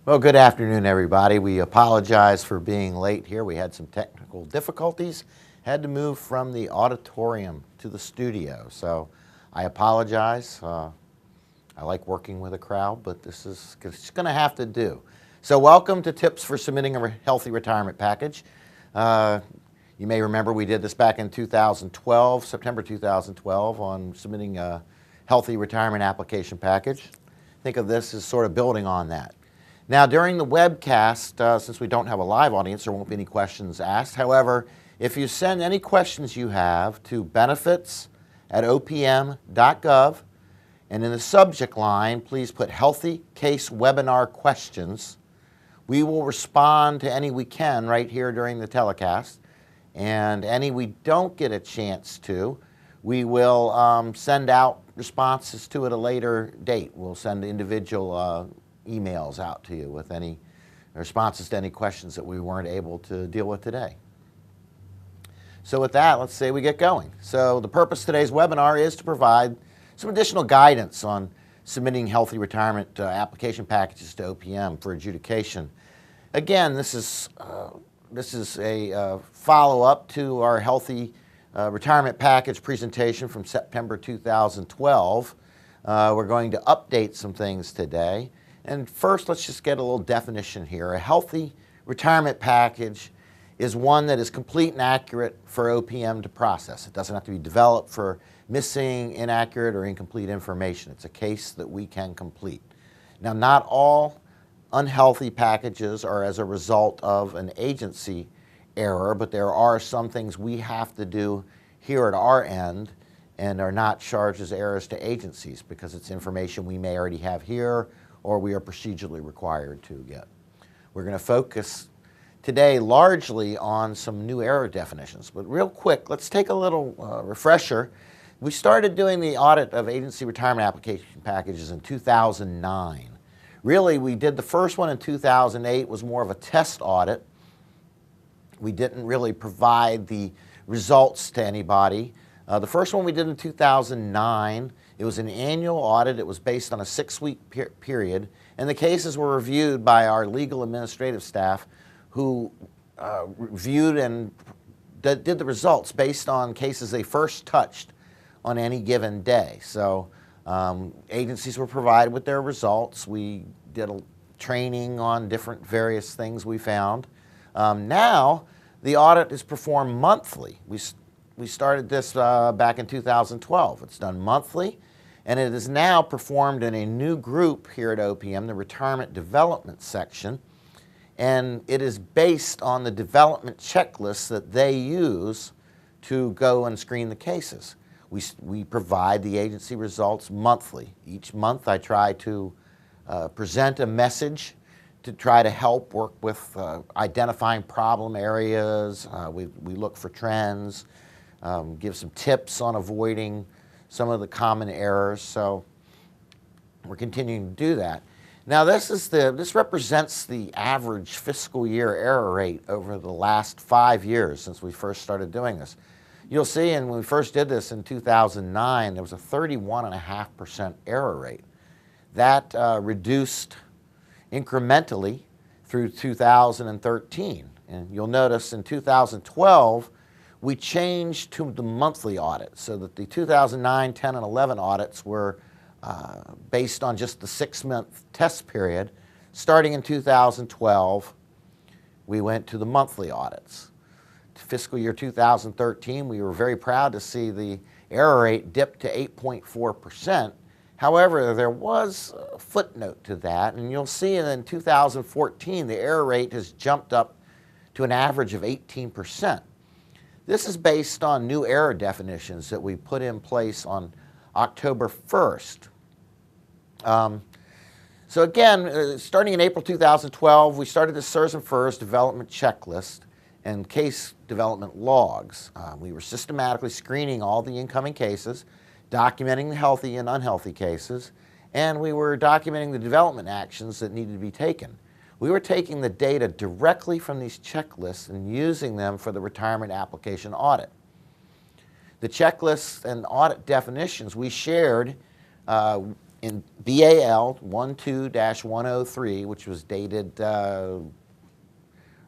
Well, good afternoon, everybody. We apologize for being late here. We had some technical difficulties. Had to move from the auditorium to the studio, so I apologize. I like working with a crowd, but this is going to have to do. So welcome to Tips for Submitting a Healthy Retirement Package. You may remember we did this back in 2012, September 2012, on submitting a healthy retirement application package. Think of this as sort of building on that. Now, during the webcast, since we don't have a live audience, there won't be any questions asked. However, if you send any questions you have to benefits@opm.gov, and in the subject line, please put Healthy Case Webinar Questions. We will respond to any we can right here during the telecast, and any we don't get a chance to, we will send out responses to at a later date. We'll send individual emails out to you with any responses to any questions that we weren't able to deal with today. So with that, let's say we get going. So the purpose of today's webinar is to provide some additional guidance on submitting healthy retirement application packages to OPM for adjudication. Again, this is a follow-up to our healthy retirement package presentation from September 2012. We're going to update some things today. And first, let's just get a little definition here. A healthy retirement package is one that is complete and accurate for OPM to process. It doesn't have to be developed for missing, inaccurate, or incomplete information. It's a case that we can complete. Now, not all unhealthy packages are as a result of an agency error, but there are some things we have to do here at our end and are not charged as errors to agencies because it's information we may already have here or we are procedurally required to get. We're going to focus today largely on some new error definitions, but real quick, let's take a little refresher. We started doing the audit of agency retirement application packages in 2009. Really, we did the first one in 2008, was more of a test audit. We didn't really provide the results to anybody. The first one we did in 2009, it was an annual audit. It was based on a 6-week period, and the cases were reviewed by our legal administrative staff who reviewed and did the results based on cases they first touched on any given day. So agencies were provided with their results. We did a training on different various things we found. Now, the audit is performed monthly. We started this back in 2012. It's done monthly, and it is now performed in a new group here at OPM, the Retirement Development Section, and it is based on the development checklist that they use to go and screen the cases. We provide the agency results monthly. Each month I try to present a message to try to help work with identifying problem areas. We look for trends, give some tips on avoiding some of the common errors. So we're continuing to do that. Now this represents the average fiscal year error rate over the last 5 years since we first started doing this. You'll see, and when we first did this in 2009, there was a 31.5% error rate. That reduced incrementally through 2013. And you'll notice in 2012, we changed to the monthly audit so that the 2009, 10, and 11 audits were based on just the 6-month test period. Starting in 2012, we went to the monthly audits. Fiscal year 2013, we were very proud to see the error rate dip to 8.4%. However, there was a footnote to that, and you'll see in 2014, the error rate has jumped up to an average of 18%. This is based on new error definitions that we put in place on October 1st. So again, starting in April 2012, we started the SIRS and FERS development checklist and case development logs. We were systematically screening all the incoming cases, documenting the healthy and unhealthy cases, and we were documenting the development actions that needed to be taken. We were taking the data directly from these checklists and using them for the retirement application audit. The checklists and audit definitions we shared in BAL 12-103, which was dated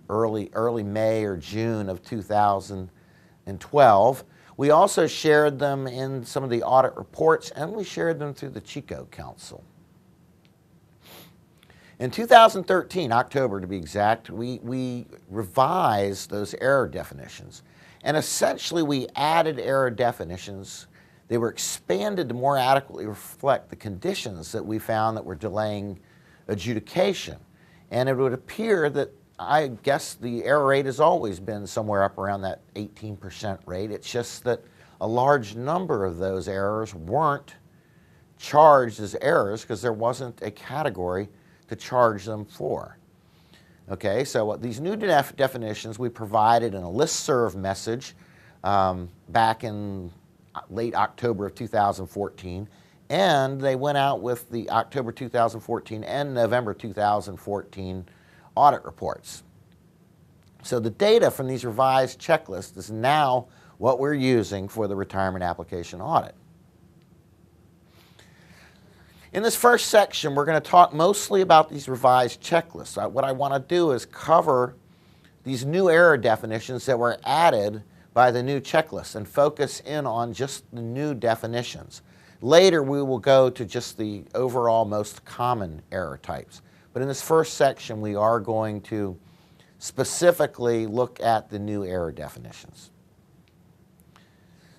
early May or June of 2012. We also shared them in some of the audit reports, and we shared them through the Chico Council. In 2013, October to be exact, we revised those error definitions. And essentially we added error definitions. They were expanded to more adequately reflect the conditions that we found that were delaying adjudication. And it would appear that, I guess, the error rate has always been somewhere up around that 18% rate. It's just that a large number of those errors weren't charged as errors because there wasn't a category to charge them for. Okay, so these new definitions we provided in a listserv message back in late October of 2014, and they went out with the October 2014 and November 2014 audit reports. So the data from these revised checklists is now what we're using for the retirement application audit. In this first section, we're going to talk mostly about these revised checklists. What I want to do is cover these new error definitions that were added by the new checklist and focus in on just the new definitions. Later, we will go to just the overall most common error types. But in this first section, we are going to specifically look at the new error definitions.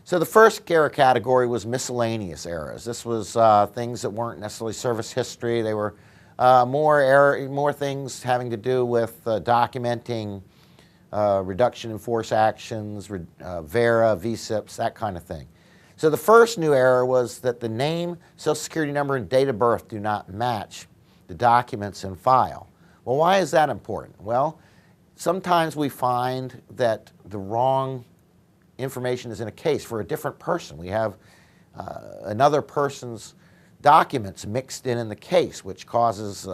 So the first error category was miscellaneous errors. This was things that weren't necessarily service history. They were more things having to do with documenting reduction in force actions, VERA, VSIPs, that kind of thing. So the first new error was that the name, Social Security number, and date of birth do not match the documents in file. Well, why is that important? Well, sometimes we find that the wrong information is in a case for a different person. We have another person's documents mixed in the case, which causes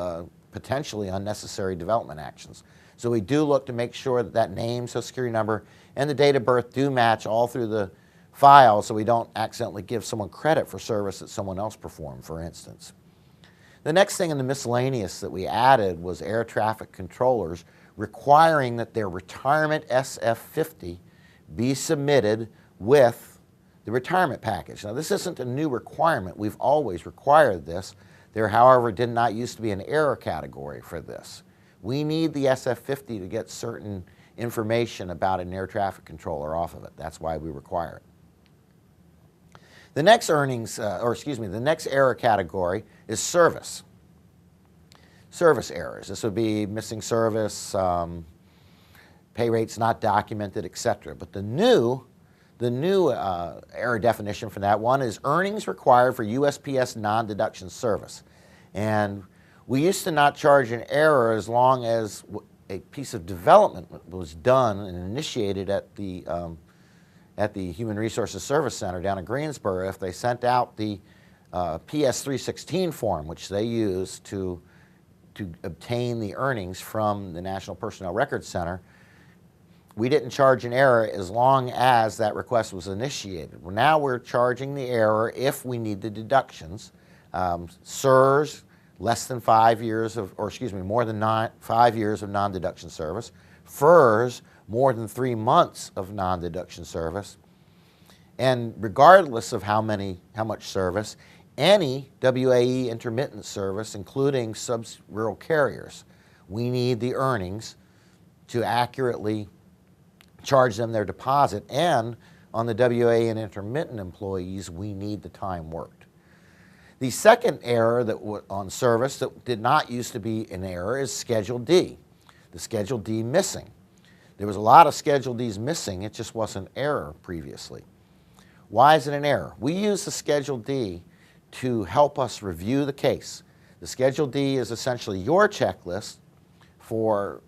potentially unnecessary development actions. So we do look to make sure that that name, Social Security number, and the date of birth do match all through the file so we don't accidentally give someone credit for service that someone else performed, for instance. The next thing in the miscellaneous that we added was air traffic controllers requiring that their retirement SF50 be submitted with the retirement package. Now, this isn't a new requirement. We've always required this. There, however, did not used to be an error category for this. We need the SF50 to get certain information about an air traffic controller off of it. That's why we require it. The next the next error category is service. Service errors. This would be missing service, pay rates not documented, etc. But the new error definition for that one is earnings required for USPS non-deduction service. And we used to not charge an error as long as a piece of development was done and initiated at the Human Resources Service Center down in Greensboro. If they sent out the PS 316 form, which they use to obtain the earnings from the National Personnel Records Center, we didn't charge an error as long as that request was initiated. Well, now we're charging the error if we need the deductions. SIRS, less than 5 years of, or excuse me, more than 5 years of non-deduction service. FERS, more than 3 months of non-deduction service. And regardless of how much service, any WAE intermittent service, including sub-rural carriers, we need the earnings to accurately charge them their deposit, and on the WA and intermittent employees, we need the time worked. The second error on service that did not used to be an error is Schedule D, the Schedule D missing. There was a lot of Schedule Ds missing, it just wasn't an error previously. Why is it an error? We use the Schedule D to help us review the case. The Schedule D is essentially your checklist for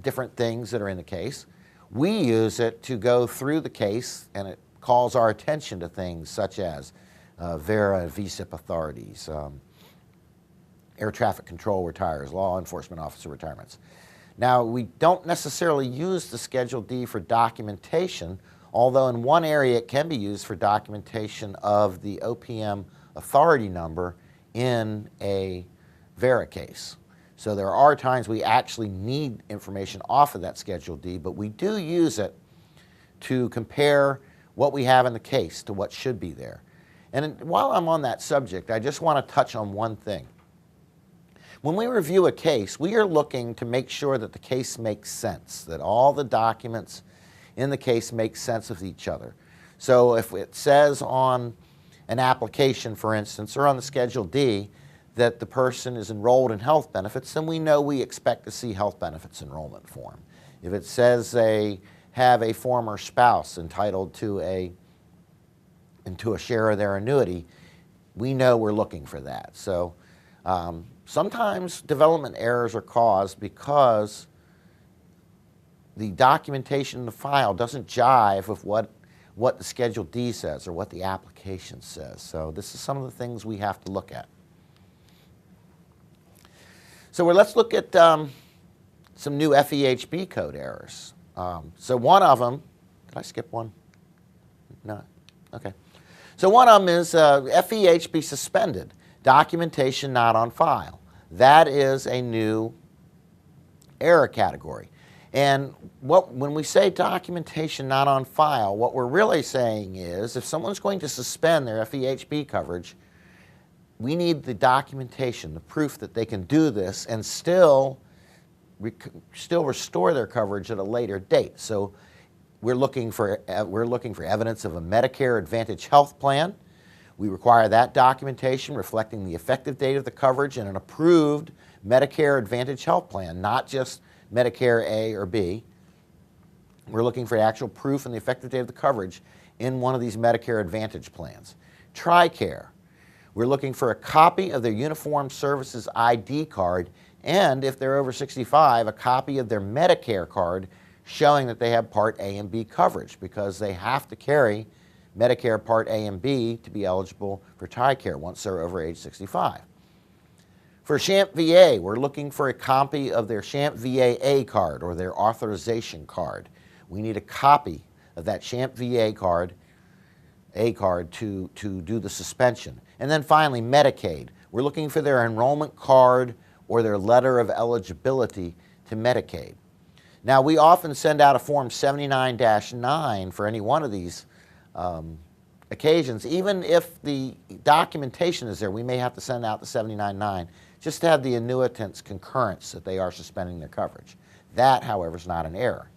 different things that are in the case. We use it to go through the case, and it calls our attention to things such as VERA and VSIP authorities, air traffic control retires, law enforcement officer retirements. Now, we don't necessarily use the Schedule D for documentation, although in one area it can be used for documentation of the OPM authority number in a VERA case. So there are times we actually need information off of that Schedule D, but we do use it to compare what we have in the case to what should be there. And while I'm on that subject, I just want to touch on one thing. When we review a case, we are looking to make sure that the case makes sense, that all the documents in the case make sense of each other. So if it says on an application, for instance, or on the Schedule D, that the person is enrolled in health benefits, then we know we expect to see health benefits enrollment form. If it says they have a former spouse entitled to a share of their annuity, we know we're looking for that. So sometimes development errors are caused because the documentation in the file doesn't jive with what the Schedule D says or what the application says. So this is some of the things we have to look at. So let's look at some new FEHB code errors. So one of them, did I skip one? No, okay. So one of them is FEHB suspended, documentation not on file. That is a new error category. And when we say documentation not on file, what we're really saying is if someone's going to suspend their FEHB coverage, we need the documentation, the proof that they can do this and still restore their coverage at a later date. So we're looking for evidence of a Medicare Advantage health plan. We require that documentation reflecting the effective date of the coverage in an approved Medicare Advantage health plan, not just Medicare A or B. We're looking for actual proof and the effective date of the coverage in one of these Medicare Advantage plans. TRICARE. We're looking for a copy of their Uniform Services ID card and, if they're over 65, a copy of their Medicare card showing that they have Part A and B coverage because they have to carry Medicare Part A and B to be eligible for TRICARE once they're over age 65. For SHAMP VA, we're looking for a copy of their SHAMP VA A card or their authorization card. We need a copy of that SHAMP VA card, A card, to do the suspension. And then finally, Medicaid. We're looking for their enrollment card or their letter of eligibility to Medicaid. Now, we often send out a Form 79-9 for any one of these occasions. Even if the documentation is there, we may have to send out the 79-9 just to have the annuitant's concurrence that they are suspending their coverage. That, however, is not an error.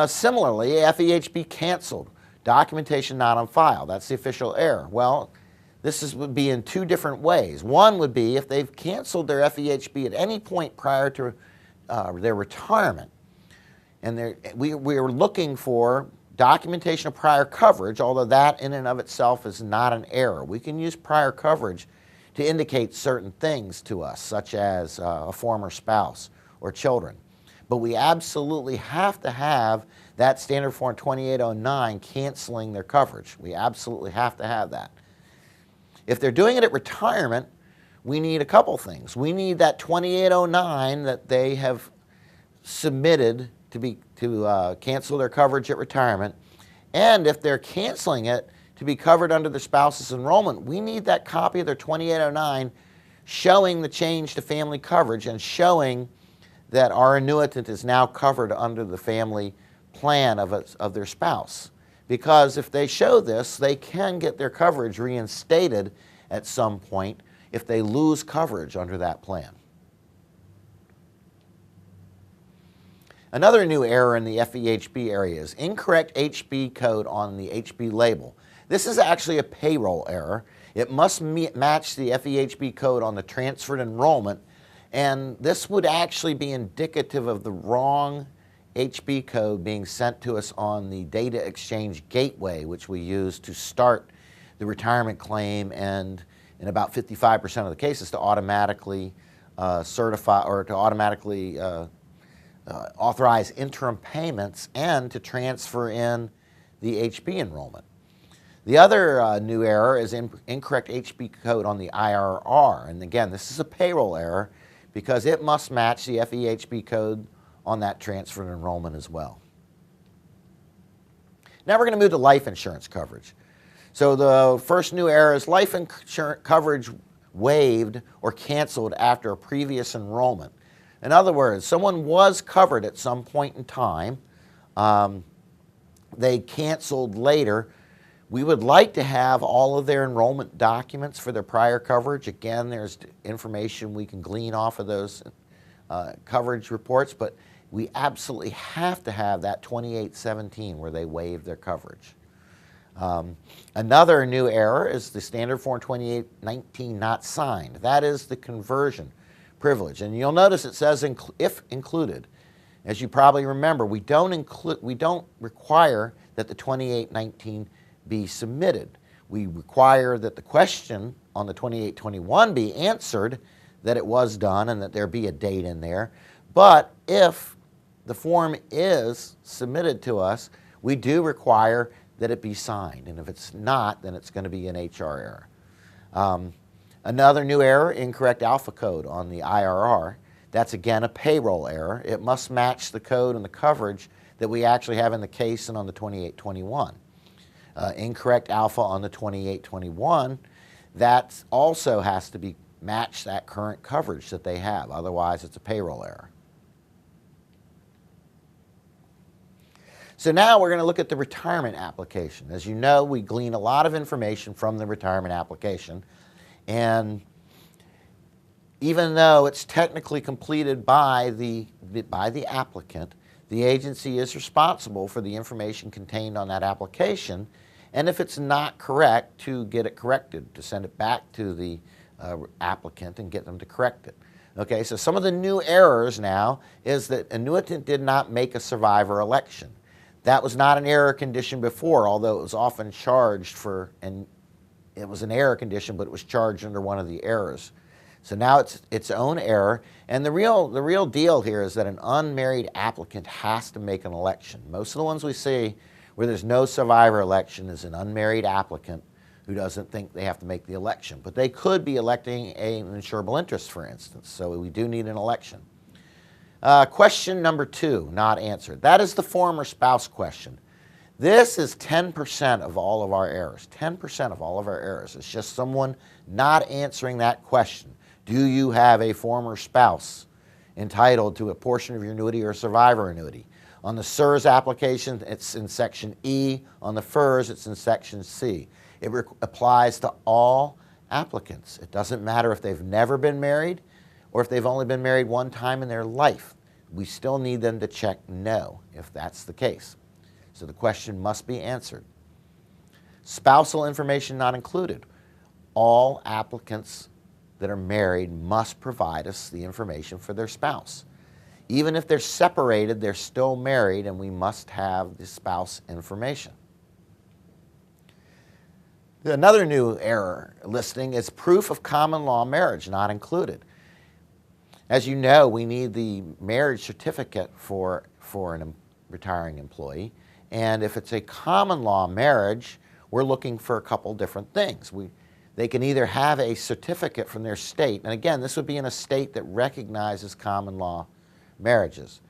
Similarly, FEHB canceled, documentation not on file. That's the official error. Well, this would be in two different ways. One would be if they've canceled their FEHB at any point prior to their retirement, and we are looking for documentation of prior coverage, although that in and of itself is not an error. We can use prior coverage to indicate certain things to us, such as a former spouse or children. But we absolutely have to have that Standard Form 2809 canceling their coverage. We absolutely have to have that. If they're doing it at retirement, we need a couple things. We need that 2809 that they have submitted to cancel their coverage at retirement. And if they're canceling it to be covered under their spouse's enrollment, we need that copy of their 2809 showing the change to family coverage and showing that our annuitant is now covered under the family plan of their spouse. Because if they show this, they can get their coverage reinstated at some point if they lose coverage under that plan. Another new error in the FEHB area is incorrect HB code on the HB label. This is actually a payroll error. It must match the FEHB code on the transferred enrollment, and this would actually be indicative of the wrong HB code being sent to us on the data exchange gateway, which we use to start the retirement claim and in about 55% of the cases to automatically certify or to automatically authorize interim payments and to transfer in the HB enrollment. The other new error is incorrect HB code on the IRR. And again, this is a payroll error because it must match the FEHB code on that transfer enrollment as well. Now we're going to move to life insurance coverage. So the first new error is life insurance coverage waived or canceled after a previous enrollment. In other words, someone was covered at some point in time. They canceled later. We would like to have all of their enrollment documents for their prior coverage. Again, there's information we can glean off of those coverage reports, but we absolutely have to have that 2817 where they waive their coverage. Another new error is the standard form 2819 not signed. That is the conversion privilege. And you'll notice it says if included. As you probably remember, we don't require that the 2819 be submitted. We require that the question on the 2821 be answered, that it was done and that there be a date in there. But if the form is submitted to us, we do require that it be signed. And if it's not, then it's going to be an HR error. Another new error, incorrect alpha code on the IRR. That's again a payroll error. It must match the code and the coverage that we actually have in the case and on the 2821. Incorrect alpha on the 2821, that also has to be match that current coverage that they have. Otherwise, it's a payroll error. So now we're going to look at the retirement application. As you know, we glean a lot of information from the retirement application. And even though it's technically completed by the applicant, the agency is responsible for the information contained on that application. And if it's not correct, to get it corrected, to send it back to the applicant and get them to correct it. Okay, so some of the new errors now is that annuitant did not make a survivor election. That was not an error condition before, although it was often charged for, and it was an error condition, but it was charged under one of the errors. So now it's its own error, and the real deal here is that an unmarried applicant has to make an election. Most of the ones we see where there's no survivor election is an unmarried applicant who doesn't think they have to make the election. But they could be electing an insurable interest, for instance, so we do need an election. Question number 2, not answered. That is the former spouse question. This is 10% of all of our errors. 10% of all of our errors. It's just someone not answering that question. Do you have a former spouse entitled to a portion of your annuity or survivor annuity? On the SERS application, it's in section E. On the FERS, it's in section C. It applies to all applicants. It doesn't matter if they've never been married or if they've only been married one time in their life. We still need them to check no if that's the case. So the question must be answered. Spousal information not included. All applicants that are married must provide us the information for their spouse. Even if they're separated, they're still married, and we must have the spouse information. Another new error listing is proof of common law marriage not included. As you know, we need the marriage certificate for a retiring employee, and if it's a common law marriage, we're looking for a couple different things. They can either have a certificate from their state, and again, this would be in a state that recognizes common law marriages.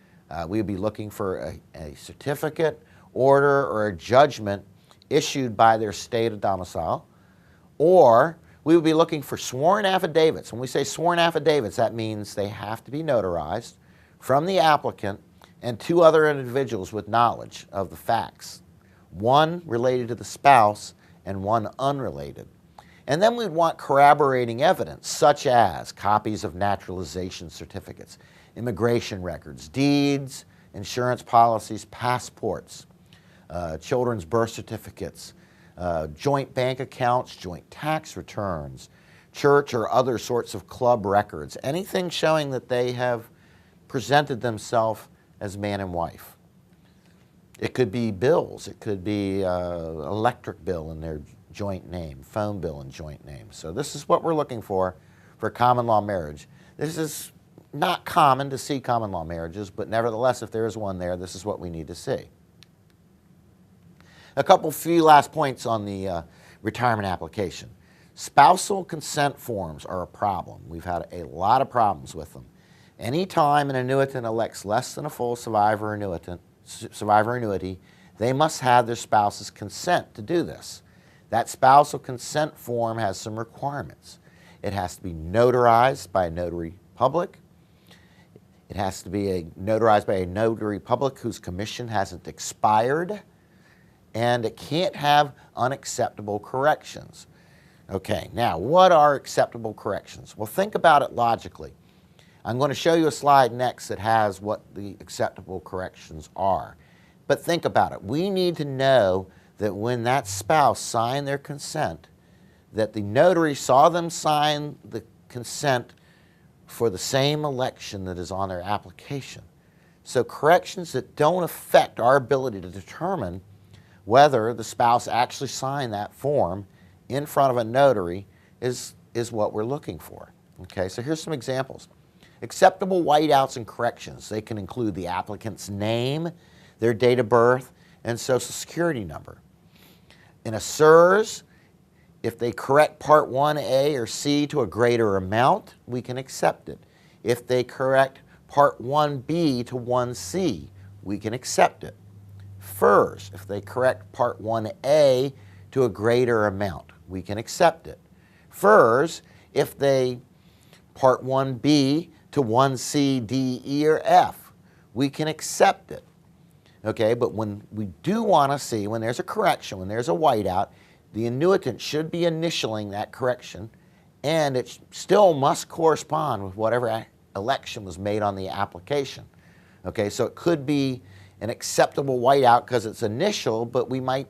We would be looking for a certificate, order, or a judgment issued by their state of domicile, or we would be looking for sworn affidavits. When we say sworn affidavits, that means they have to be notarized from the applicant and 2 other individuals with knowledge of the facts, one related to the spouse and one unrelated. And then we'd want corroborating evidence, such as copies of naturalization certificates, immigration records, deeds, insurance policies, passports, children's birth certificates, joint bank accounts, joint tax returns, church or other sorts of club records, anything showing that they have presented themselves as man and wife. It could be bills. It could be electric bill in their joint name, phone bill in joint name. So this is what we're looking for common law marriage. This is not common to see common law marriages, but nevertheless, if there is one there, this is what we need to see. A few last points on the retirement application. Spousal consent forms are a problem. We've had a lot of problems with them. Anytime an annuitant elects less than a full survivor annuity, they must have their spouse's consent to do this. That spousal consent form has some requirements. It has to be notarized by a notary public. It has to be notarized by a notary public whose commission hasn't expired. And it can't have unacceptable corrections. Okay, now what are acceptable corrections? Well, think about it logically. I'm going to show you a slide next that has what the acceptable corrections are. But think about it. We need to know that when that spouse signed their consent, that the notary saw them sign the consent for the same election that is on their application. So corrections that don't affect our ability to determine whether the spouse actually signed that form in front of a notary is what we're looking for. Okay, so here's some examples. Acceptable whiteouts and corrections. They can include the applicant's name, their date of birth, and social security number. In a SIRS, if they correct Part 1A or C to a greater amount, we can accept it. If they correct Part 1B to 1C, we can accept it. FERS, if they correct Part 1A to a greater amount, we can accept it. FERS, if they Part 1B to 1C, D, E, or F, we can accept it. Okay, but when we do want to see, when there's a correction, when there's a whiteout, the annuitant should be initialing that correction, and it still must correspond with whatever election was made on the application. Okay, so it could be an acceptable whiteout because it's initial, but we might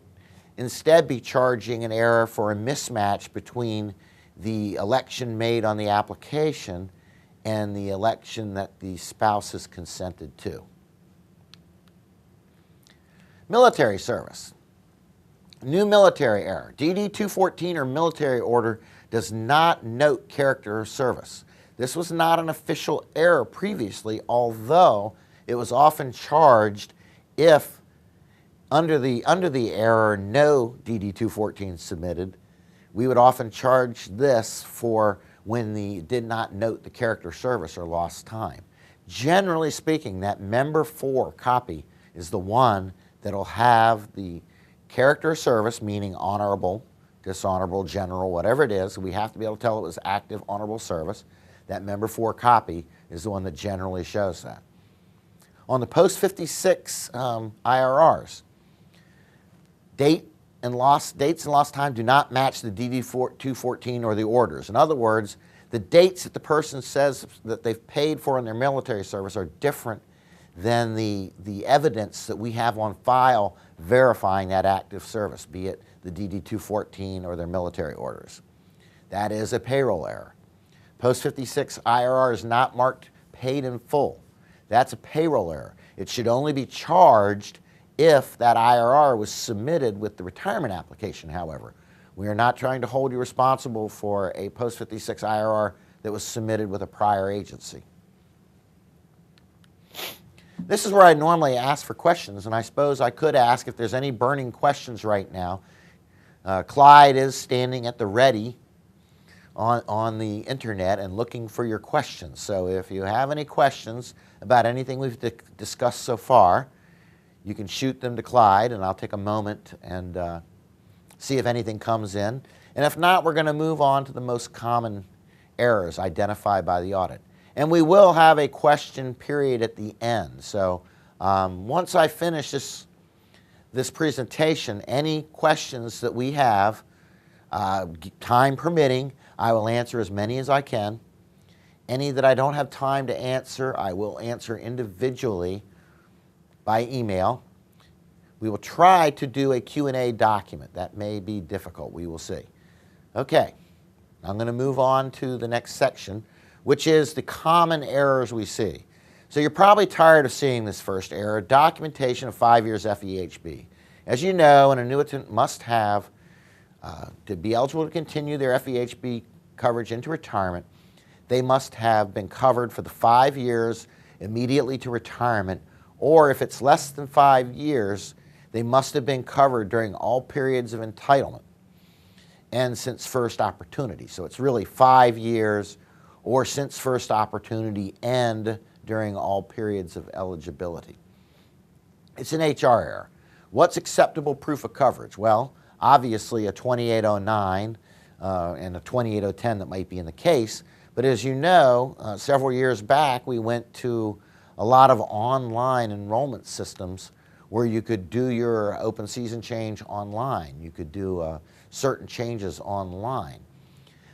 instead be charging an error for a mismatch between the election made on the application and the election that the spouse has consented to. Military service. New military error. DD 214 or military order does not note character of service. This was not an official error previously, although it was often charged if under the error no DD 214 submitted. We would often charge this for when the did not note the character of service or lost time. Generally speaking, that member 4 copy is the one that'll have the character of service, meaning honorable, dishonorable, general, whatever it is. We have to be able to tell it was active, honorable service. That member 4 copy is the one that generally shows that. On the post-56 IRRs, dates and lost time do not match the DD 214 or the orders. In other words, the dates that the person says that they've paid for in their military service are different than the evidence that we have on file verifying that active service, be it the DD 214 or their military orders. That is a payroll error. Post-56 IRR is not marked paid in full. That's a payroll error. It should only be charged if that IRR was submitted with the retirement application, however. We are not trying to hold you responsible for a post-56 IRR that was submitted with a prior agency. This is where I normally ask for questions, and I suppose I could ask if there's any burning questions right now. Clyde is standing at the ready on the internet and looking for your questions. So if you have any questions about anything we've discussed so far, you can shoot them to Clyde, and I'll take a moment and see if anything comes in. And if not, we're going to move on to the most common errors identified by the audit. And we will have a question period at the end. So once I finish this presentation, any questions that we have, time permitting, I will answer as many as I can. Any that I don't have time to answer, I will answer individually by email. We will try to do a Q&A document. That may be difficult. We will see. Okay, I'm going to move on to the next section, which is the common errors we see. So you're probably tired of seeing this first error, documentation of 5 years FEHB. As you know, an annuitant must have, to be eligible to continue their FEHB coverage into retirement, they must have been covered for the 5 years immediately to retirement, or if it's less than 5 years, they must have been covered during all periods of entitlement and since first opportunity. So it's really 5 years or since first opportunity and during all periods of eligibility. It's an HR error. What's acceptable proof of coverage? Well, obviously a 2809 and a 28010 that might be in the case. But as you know, several years back, we went to a lot of online enrollment systems where you could do your open season change online. You could do certain changes online.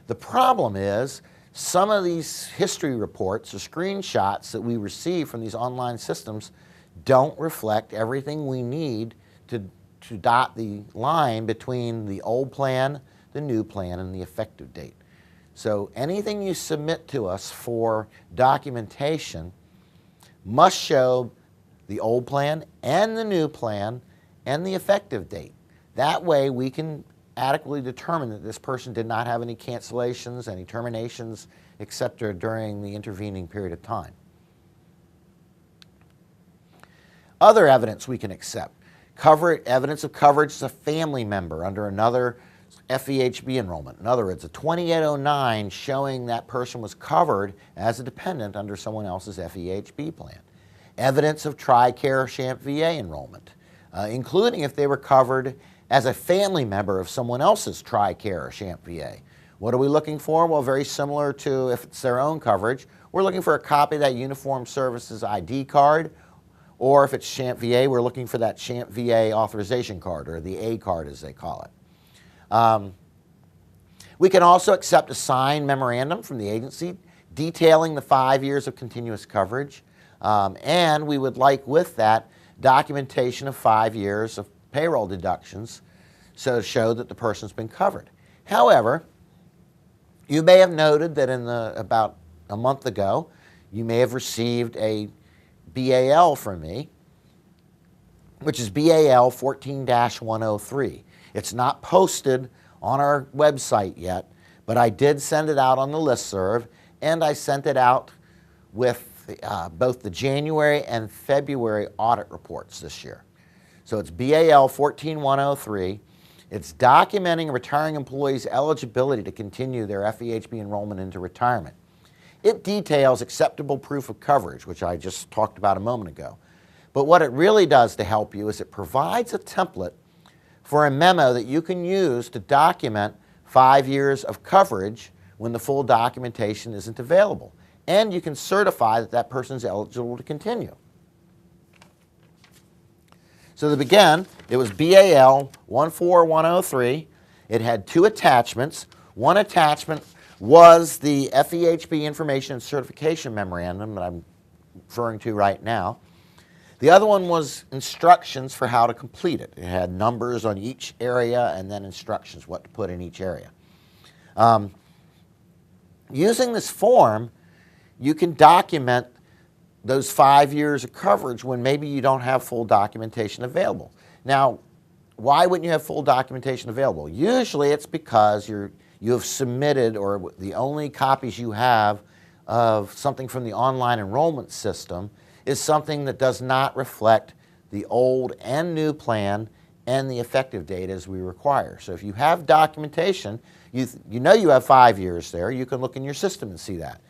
The problem is some of these history reports or screenshots that we receive from these online systems don't reflect everything we need to dot the line between the old plan, the new plan, and the effective date. So anything you submit to us for documentation must show the old plan and the new plan and the effective date. That way we can adequately determine that this person did not have any cancellations, any terminations, etc. during the intervening period of time. Other evidence we can accept. Evidence of coverage as a family member under another FEHB enrollment. In other words, a 2809 showing that person was covered as a dependent under someone else's FEHB plan. Evidence of TRICARE or SHAMP VA enrollment, including if they were covered as a family member of someone else's TRICARE or SHAMP VA. What are we looking for? Well, very similar to if it's their own coverage. We're looking for a copy of that Uniform Services ID card, or if it's SHAMP VA, we're looking for that SHAMP VA authorization card, or the A card as they call it. We can also accept a signed memorandum from the agency detailing the 5 years of continuous coverage, and we would like with that documentation of 5 years of payroll deductions so to show that the person's been covered. However, you may have noted that about a month ago, you may have received a BAL from me, which is BAL 14-103. It's not posted on our website yet, but I did send it out on the listserv, and I sent it out with both the January and February audit reports this year. So it's BAL 14-103. It's documenting a retiring employee's eligibility to continue their FEHB enrollment into retirement. It details acceptable proof of coverage, which I just talked about a moment ago. But what it really does to help you is it provides a template for a memo that you can use to document 5 years of coverage when the full documentation isn't available. And you can certify that that person's eligible to continue. So to begin, it was BAL 14103. It had 2 attachments. One attachment was the FEHB Information and Certification Memorandum that I'm referring to right now. The other one was instructions for how to complete it. It had numbers on each area and then instructions what to put in each area. Using this form, you can document those 5 years of coverage when maybe you don't have full documentation available. Now, why wouldn't you have full documentation available? Usually it's because you have submitted, or the only copies you have of something from the online enrollment system is something that does not reflect the old and new plan and the effective date as we require. So if you have documentation, you know you have 5 years there, you can look in your system and see that.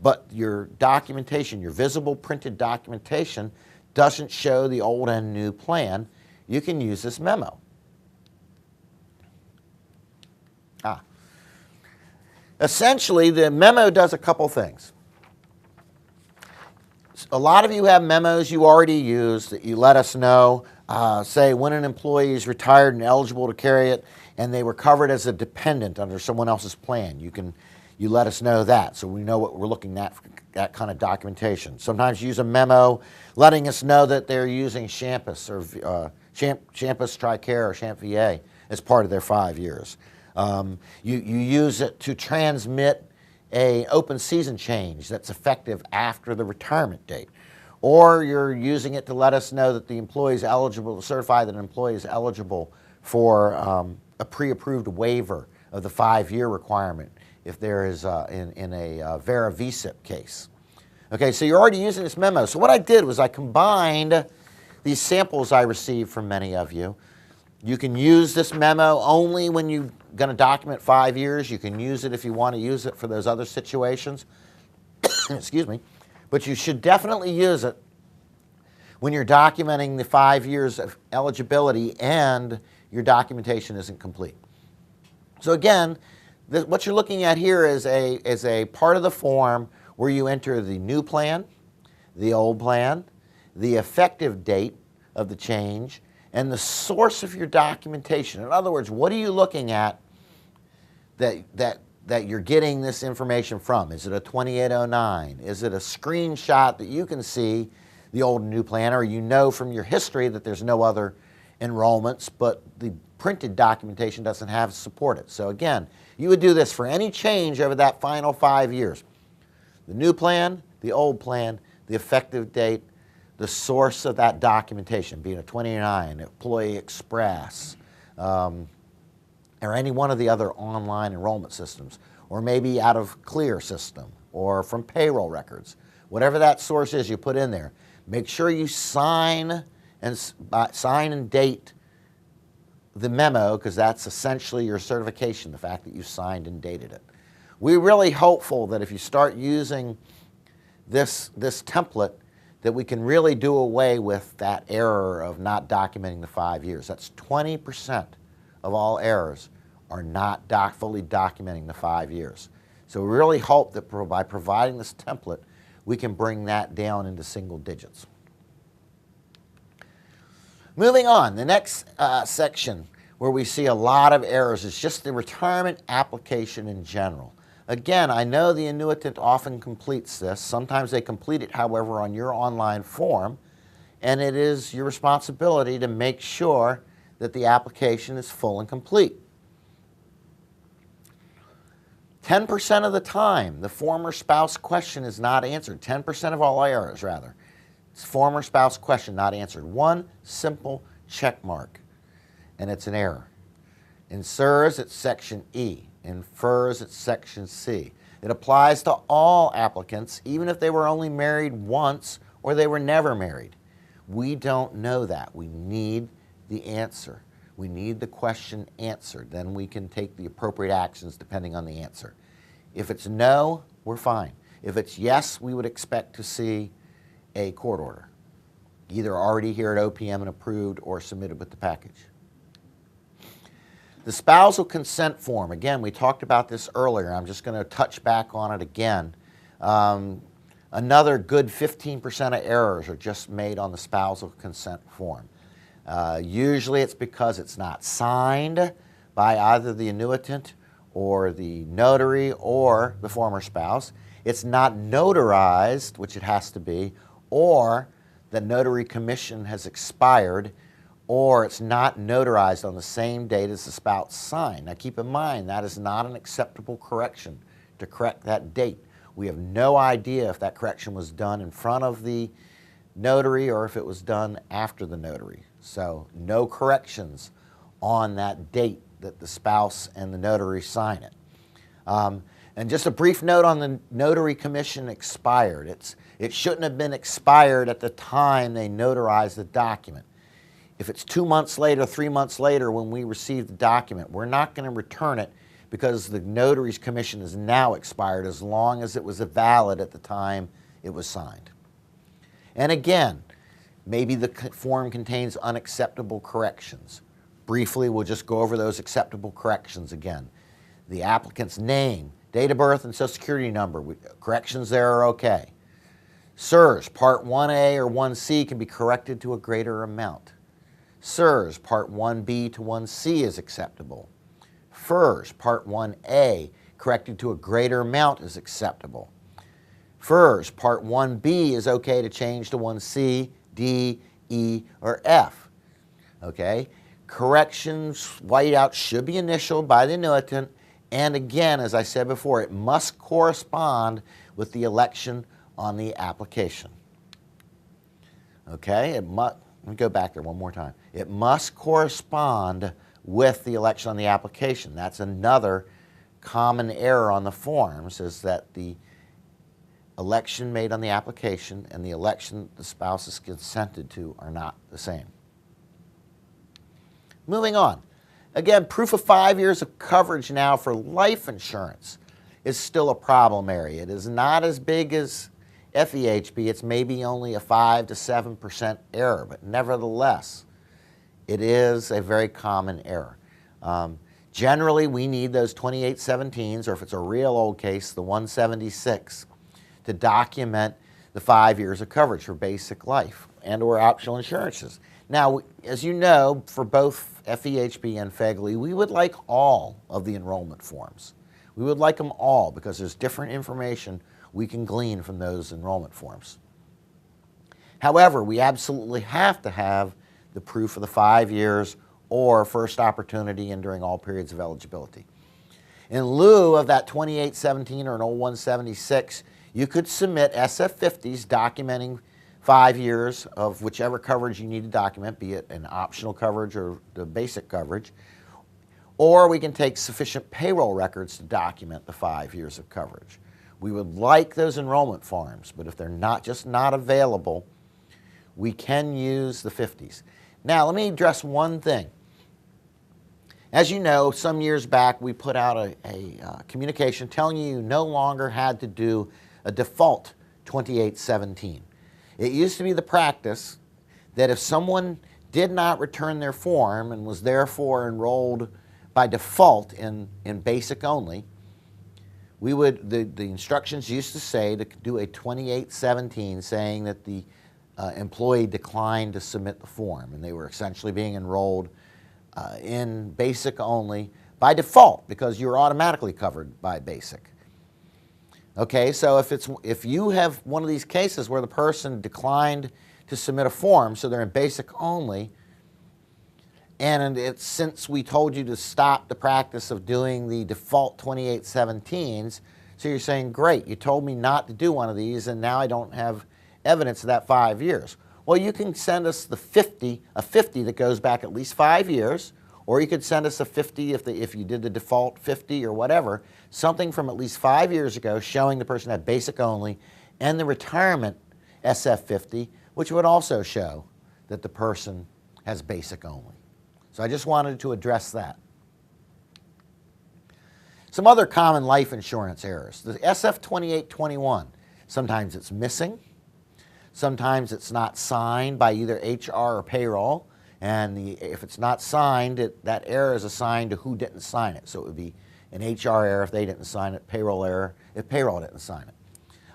But your documentation, your visible printed documentation, doesn't show the old and new plan, you can use this memo. Essentially, the memo does a couple things. A lot of you have memos you already use that you let us know, say when an employee is retired and eligible to carry it and they were covered as a dependent under someone else's plan. You let us know that so we know what we're looking at for that kind of documentation. Sometimes you use a memo letting us know that they're using Shampus or Shampus TRICARE or SHAMP VA as part of their 5 years. You use it to transmit an open season change that's effective after the retirement date. Or you're using it to let us know that the employee is eligible, to certify that an employee is eligible for a pre-approved waiver of the 5-year requirement if there is in a Vera VSIP case. Okay, so you're already using this memo. So what I did was I combined these samples I received from many of you. You can use this memo only when you're going to document 5 years. You can use it if you want to use it for those other situations. Excuse me. But you should definitely use it when you're documenting the 5 years of eligibility and your documentation isn't complete. So again, what you're looking at here is a part of the form where you enter the new plan, the old plan, the effective date of the change, and the source of your documentation. In other words, what are you looking at that you're getting this information from? Is it a 2809? Is it a screenshot that you can see the old and new plan, or you know from your history that there's no other enrollments, but the printed documentation doesn't have support it? So again, you would do this for any change over that final 5 years. The new plan, the old plan, the effective date, the source of that documentation, being a 29, Employee Express, or any one of the other online enrollment systems, or maybe out of Clear system, or from payroll records. Whatever that source is, you put in there. Make sure you sign and date the memo, because that's essentially your certification, the fact that you signed and dated it. We're really hopeful that if you start using this template, that we can really do away with that error of not documenting the 5 years. That's 20% of all errors are not fully documenting the 5 years. So we really hope that by providing this template, we can bring that down into single digits. Moving on, the next section where we see a lot of errors is just the retirement application in general. Again, I know the annuitant often completes this. Sometimes they complete it, however, on your online form, and it is your responsibility to make sure that the application is full and complete. 10% of the time, the former spouse question is not answered. 10% of all errors, rather. It's former spouse question not answered. One simple check mark, and it's an error. In SERS, it's section E. In FERS, it's section C. It applies to all applicants, even if they were only married once or they were never married. We don't know that. We need the answer. We need the question answered. Then we can take the appropriate actions depending on the answer. If it's no, we're fine. If it's yes, we would expect to see a court order, either already here at OPM and approved or submitted with the package. The spousal consent form, again, we talked about this earlier. I'm just going to touch back on it again. Another good 15% of errors are just made on the spousal consent form. Usually it's because it's not signed by either the annuitant or the notary or the former spouse. It's not notarized, which it has to be, or the notary commission has expired, or it's not notarized on the same date as the spouse signed. Now keep in mind, that is not an acceptable correction to correct that date. We have no idea if that correction was done in front of the notary or if it was done after the notary. So no corrections on that date that the spouse and the notary sign it. And just a brief note on the notary commission expired. It shouldn't have been expired at the time they notarized the document. If it's 2 months later, 3 months later when we receive the document, we're not going to return it because the notary's commission is now expired as long as it was valid at the time it was signed. And again, maybe the form contains unacceptable corrections. Briefly, we'll just go over those acceptable corrections again. The applicant's name, date of birth, and Social Security number. Corrections there are okay. SERS, Part 1A or 1C can be corrected to a greater amount. SERS, Part 1B to 1C is acceptable. FERS, Part 1A, corrected to a greater amount is acceptable. FERS, Part 1B is okay to change to 1C, D, E, or F. Okay? Corrections, whiteout, should be initialed by the annuitant, and again, as I said before, it must correspond with the election on the application. Okay? Let me go back there one more time. It must correspond with the election on the application. That's another common error on the forms, is that the election made on the application and the election the spouse is consented to are not the same. Moving on. Again, proof of 5 years of coverage now for life insurance is still a problem area. It is not as big as FEHB. It's maybe only a 5 to 7% error, but nevertheless, It is a very common error. Generally, we need those 2817s, or if it's a real old case, the 176, to document the 5 years of coverage for basic life and or optional insurances. Now, as you know, for both FEHB and FEGLI, we would like all of the enrollment forms. We would like them all because there's different information we can glean from those enrollment forms. However, we absolutely have to have the proof of the 5 years or first opportunity and during all periods of eligibility. In lieu of that 2817 or an old 176, you could submit SF50s documenting 5 years of whichever coverage you need to document, be it an optional coverage or the basic coverage, or we can take sufficient payroll records to document the 5 years of coverage. We would like those enrollment forms, but if they're not available, we can use the 50s. Now, let me address one thing. As you know, some years back, we put out a communication telling you no longer had to do a default 2817. It used to be the practice that if someone did not return their form and was therefore enrolled by default in basic only, the instructions used to say to do a 2817 saying that the employee declined to submit the form, and they were essentially being enrolled in basic only by default because you're automatically covered by basic. Okay, so if you have one of these cases where the person declined to submit a form, so they're in basic only, and since we told you to stop the practice of doing the default 2817s, so you're saying, great, you told me not to do one of these, and now I don't have evidence of that 5 years. Well, you can send us a 50 that goes back at least 5 years, or you could send us a 50 if you did the default 50 or whatever, something from at least 5 years ago showing the person had basic only, and the retirement SF50, which would also show that the person has basic only. So I just wanted to address that. Some other common life insurance errors. The SF2821, sometimes it's missing. Sometimes it's not signed by either HR or payroll, and if it's not signed, that error is assigned to who didn't sign it. So it would be an HR error if they didn't sign it, payroll error if payroll didn't sign it.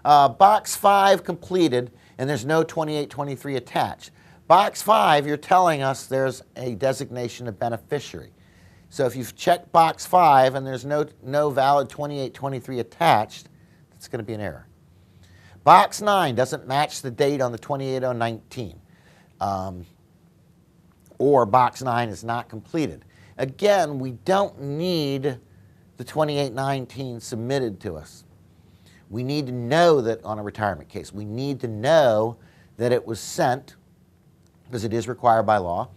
Box 5 completed, and there's no 2823 attached. Box 5, you're telling us there's a designation of beneficiary. So if you've checked box 5 and there's no valid 2823 attached, that's going to be an error. Box 9 doesn't match the date on the 28019, or box 9 is not completed. Again, we don't need the 2819 submitted to us. We need to know that on a retirement case. We need to know that it was sent, because it is required by law.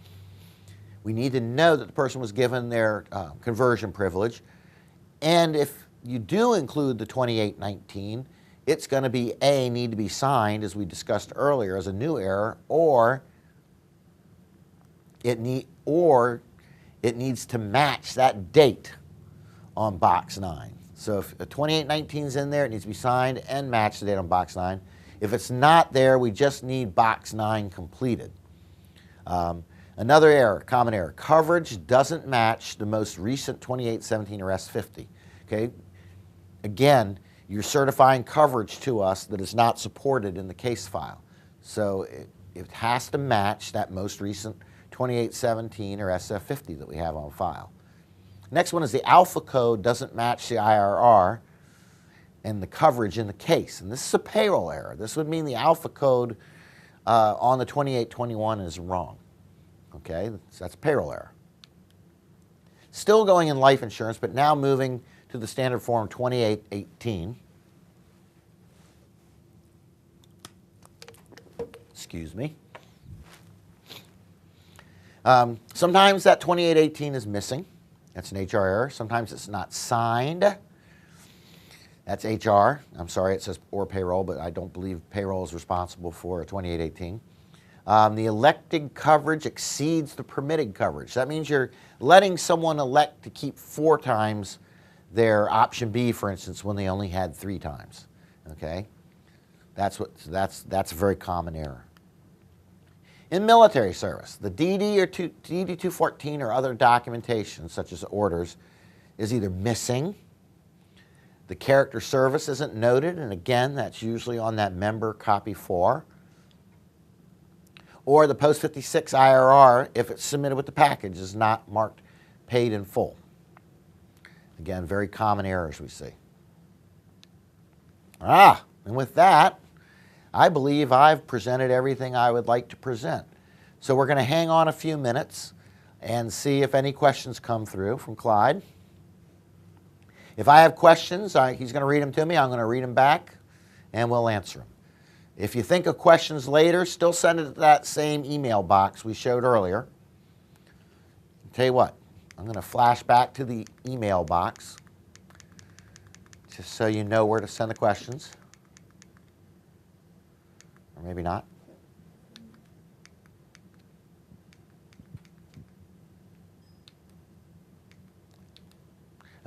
We need to know that the person was given their conversion privilege. And if you do include the 2819, it's going to be need to be signed, as we discussed earlier, as a new error, or it needs to match that date on box 9. So if a 2819 is in there, it needs to be signed and match the date on box 9. If it's not there, we just need box 9 completed. Another error, common error, coverage doesn't match the most recent 2817 or S50. Okay? Again, you're certifying coverage to us that is not supported in the case file. So it has to match that most recent 2817 or SF50 that we have on file. Next one is the alpha code doesn't match the IRR and the coverage in the case. And this is a payroll error. This would mean the alpha code on the 2821 is wrong. Okay, so that's a payroll error. Still going in life insurance, but now moving to the standard form 2818. Excuse me. Sometimes that 2818 is missing. That's an HR error. Sometimes it's not signed. That's HR. I'm sorry, it says or payroll, but I don't believe payroll is responsible for a 2818. The elected coverage exceeds the permitted coverage. That means you're letting someone elect to keep 4 times their option B, for instance, when they only had 3 times. Okay, that's a very common error. In military service, the DD or DD-214 or other documentation, such as orders, is either missing, the character service isn't noted, and again, that's usually on that member copy 4, or the post-56 IRR, if it's submitted with the package, is not marked paid in full. Again, very common errors we see. And with that, I believe I've presented everything I would like to present. So we're going to hang on a few minutes and see if any questions come through from Clyde. If I have questions, he's going to read them to me, I'm going to read them back, and we'll answer them. If you think of questions later, still send it to that same email box we showed earlier. I'll tell you what, I'm going to flash back to the email box just so you know where to send the questions. Or maybe not.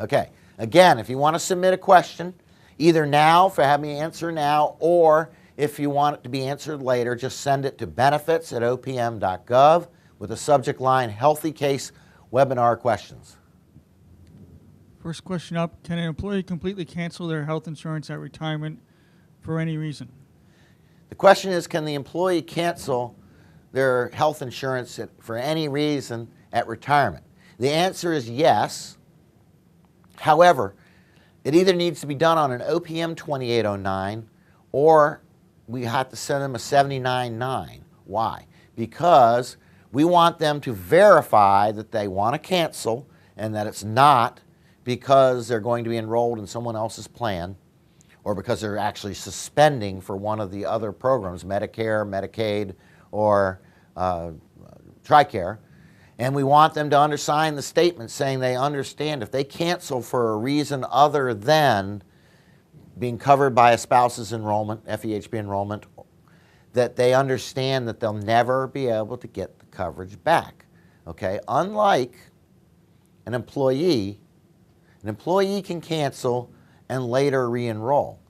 Okay, again, if you want to submit a question, either now, for have me answer now, or if you want it to be answered later, just send it to benefits@opm.gov with the subject line, Healthy Case Webinar Questions. First question up, can an employee completely cancel their health insurance at retirement for any reason? The question is, can the employee cancel their health insurance for any reason at retirement? The answer is yes. However, it either needs to be done on an OPM 2809 or we have to send them a 79-9. Why? Because we want them to verify that they want to cancel and that it's not because they're going to be enrolled in someone else's plan or because they're actually suspending for one of the other programs, Medicare, Medicaid, or TRICARE. And we want them to undersign the statement saying they understand if they cancel for a reason other than being covered by a spouse's enrollment, FEHB enrollment, that they understand that they'll never be able to get the coverage back. Okay? Unlike an employee can cancel and later re-enroll.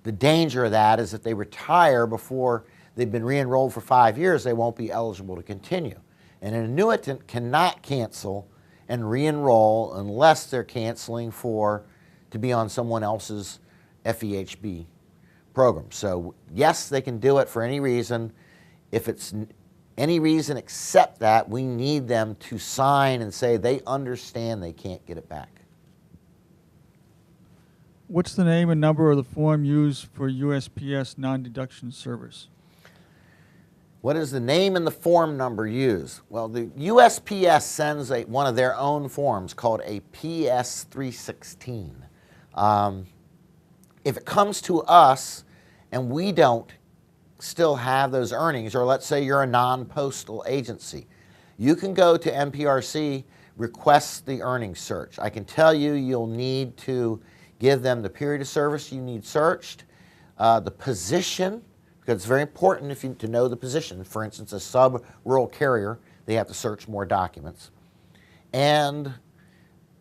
The danger of that is if they retire before they've been re-enrolled for 5 years, they won't be eligible to continue. And an annuitant cannot cancel and re-enroll unless they're canceling to be on someone else's FEHB program. So yes, they can do it for any reason. If it's any reason except that, we need them to sign and say they understand they can't get it back. What's the name and number of the form used for USPS non-deduction service? What is the name and the form number used? Well, the USPS sends one of their own forms called a PS 316. If it comes to us and we don't still have those earnings, or let's say you're a non-postal agency, you can go to MPRC, request the earnings search. I can tell you you'll need to give them the period of service you need searched, the position, because it's very important to know the position. For instance, a sub-rural carrier, they have to search more documents. And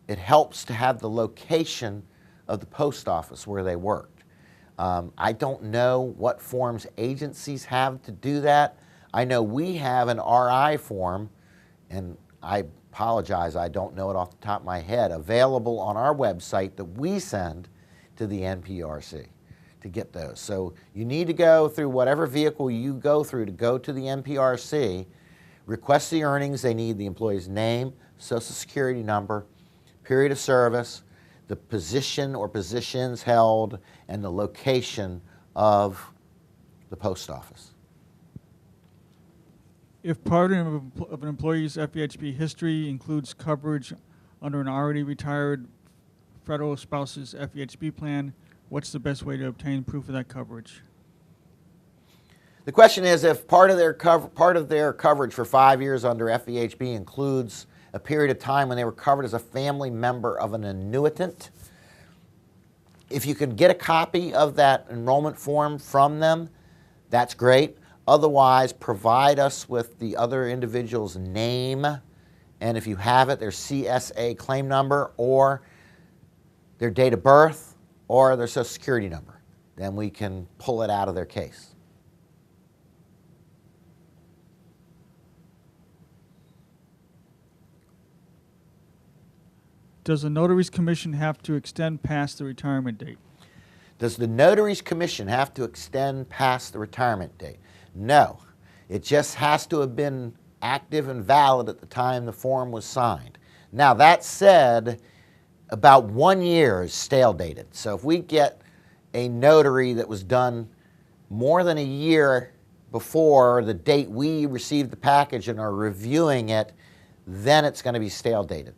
it helps to have the location of the post office where they worked. I don't know what forms agencies have to do that. I know we have an RI form, and I apologize, I don't know it off the top of my head, available on our website that we send to the NPRC to get those. So you need to go through whatever vehicle you go through to go to the NPRC, request the earnings. They need the employee's name, social security number, period of service, the position or positions held, and the location of the post office. If part of an employee's FEHB history includes coverage under an already retired federal spouse's FEHB plan, what's the best way to obtain proof of that coverage? The question is if part of their coverage for 5 years under FEHB includes a period of time when they were covered as a family member of an annuitant. If you can get a copy of that enrollment form from them, that's great. Otherwise, provide us with the other individual's name, and if you have it, their CSA claim number or their date of birth or their social security number. Then we can pull it out of their case. Does the Notary's Commission have to extend past the retirement date? Does the Notary's Commission have to extend past the retirement date? No. It just has to have been active and valid at the time the form was signed. Now, that said, about 1 year is stale dated. So if we get a notary that was done more than a year before the date we received the package and are reviewing it, then it's going to be stale dated.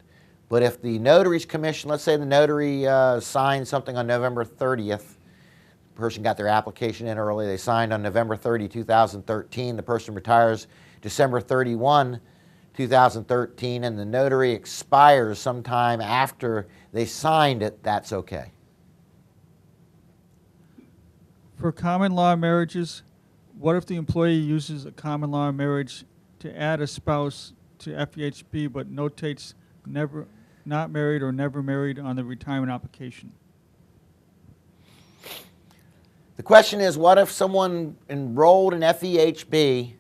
But if the Notary's Commission, let's say the notary signed something on November 30th, the person got their application in early, they signed on November 30, 2013, the person retires December 31, 2013, and the notary expires sometime after they signed it, that's okay. For common law marriages, what if the employee uses a common law marriage to add a spouse to FEHB but notates not married or never married on the retirement application? The question is, what if someone enrolled in FEHB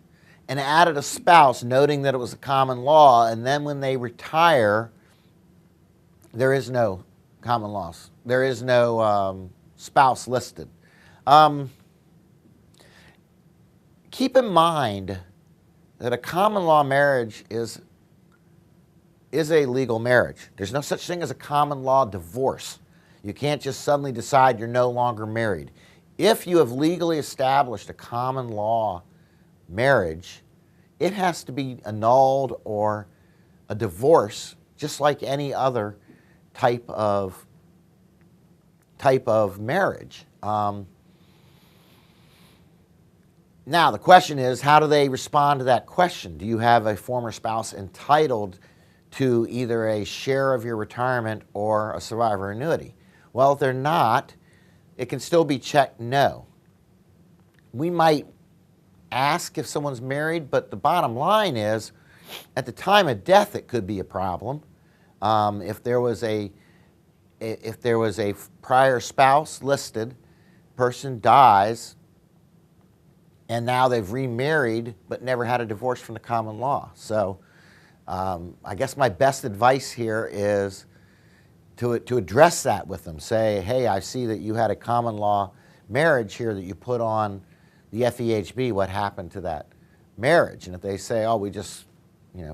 and added a spouse noting that it was a common law, and then when they retire, there is no common laws. There is no spouse listed. Keep in mind that a common law marriage is a legal marriage. There's no such thing as a common law divorce. You can't just suddenly decide you're no longer married. If you have legally established a common law marriage, it has to be annulled or a divorce, just like any other type of marriage. Now, the question is, how do they respond to that question? Do you have a former spouse entitled to either a share of your retirement or a survivor annuity? Well, if they're not, it can still be checked no. We might ask if someone's married, but the bottom line is, at the time of death, it could be a problem. If there was a prior spouse listed, person dies, and now they've remarried but never had a divorce from the common law. So I guess my best advice here is to address that with them. Say, hey, I see that you had a common law marriage here that you put on the FEHB. What happened to that marriage? And if they say, oh, we just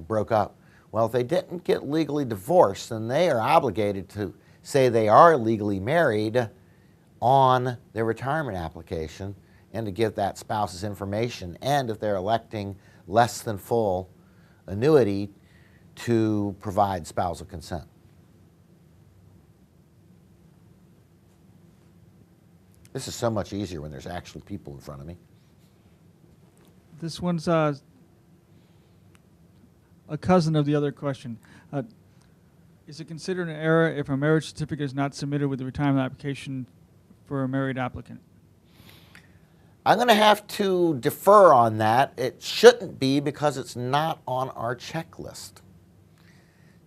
broke up. Well, if they didn't get legally divorced, then they are obligated to say they are legally married on their retirement application and to give that spouse's information, and if they're electing less than full annuity, to provide spousal consent. This is so much easier when there's actually people in front of me. This one's a cousin of the other question. Is it considered an error if a marriage certificate is not submitted with the retirement application for a married applicant? I'm going to have to defer on that. It shouldn't be, because it's not on our checklist.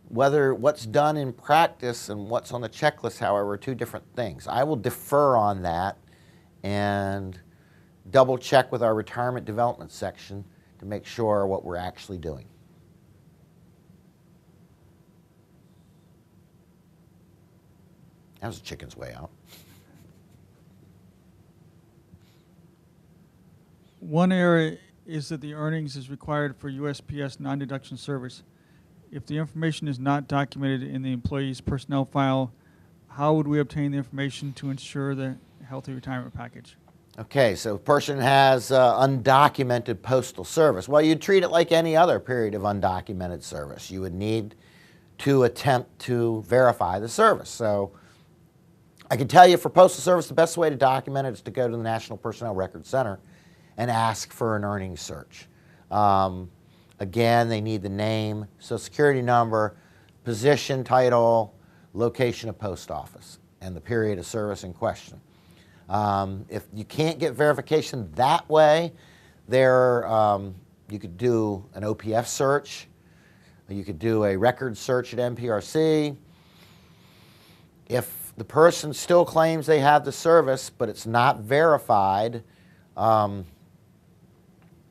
Whether what's done in practice and what's on the checklist, however, are two different things. I will defer on that and double check with our retirement development section to make sure what we're actually doing. That was a chicken's way out. One area is that the earnings is required for USPS non-deduction service. If the information is not documented in the employee's personnel file, how would we obtain the information to ensure the healthy retirement package? Okay, so a person has undocumented postal service. Well, you'd treat it like any other period of undocumented service. You would need to attempt to verify the service. So I can tell you, for postal service, the best way to document it is to go to the National Personnel Records Center and ask for an earnings search. Again, they need the name, Social Security number, position, title, location of post office, and the period of service in question. If you can't get verification that way, you could do an OPF search. You could do a record search at NPRC. If the person still claims they have the service, but it's not verified,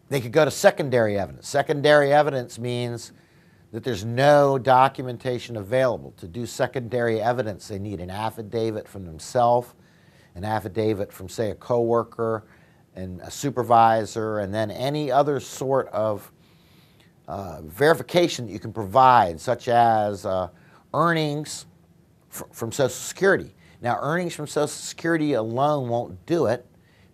they could go to secondary evidence. Secondary evidence means that there's no documentation available. To do secondary evidence, they need an affidavit from themselves, an affidavit from, say, a coworker and a supervisor, and then any other sort of verification that you can provide, such as earnings from Social Security. Now, earnings from Social Security alone won't do it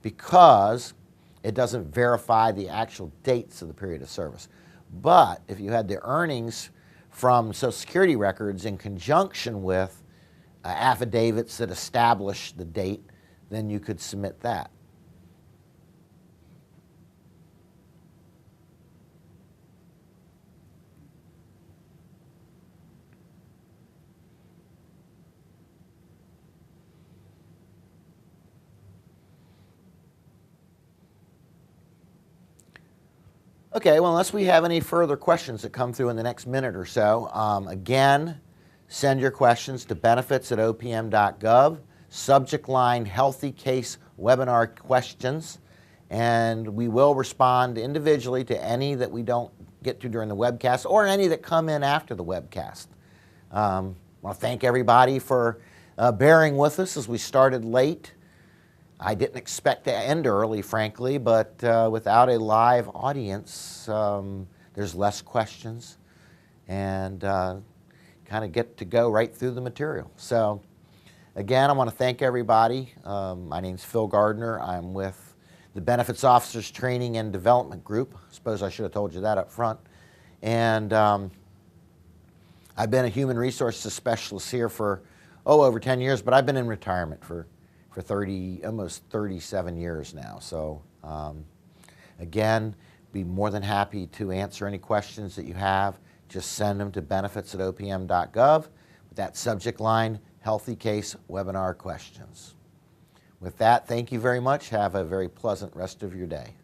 because it doesn't verify the actual dates of the period of service. But if you had the earnings from Social Security records in conjunction with affidavits that establish the date, then you could submit that. Okay, well, unless we have any further questions that come through in the next minute or so, again, send your questions to benefits@opm.gov, subject line healthy case webinar questions, and we will respond individually to any that we don't get to during the webcast or any that come in after the webcast. I want to thank everybody for bearing with us as we started late. I didn't expect to end early, frankly, but without a live audience, there's less questions and kind of get to go right through the material. So again, I want to thank everybody. My name's Phil Gardner. I'm with the Benefits Officers Training and Development Group. I suppose I should have told you that up front. And I've been a human resources specialist here for, over 10 years, but I've been in retirement for almost 37 years now. So again, be more than happy to answer any questions that you have. Just send them to benefits@opm.gov with that subject line, healthy case webinar questions. With that, thank you very much. Have a very pleasant rest of your day.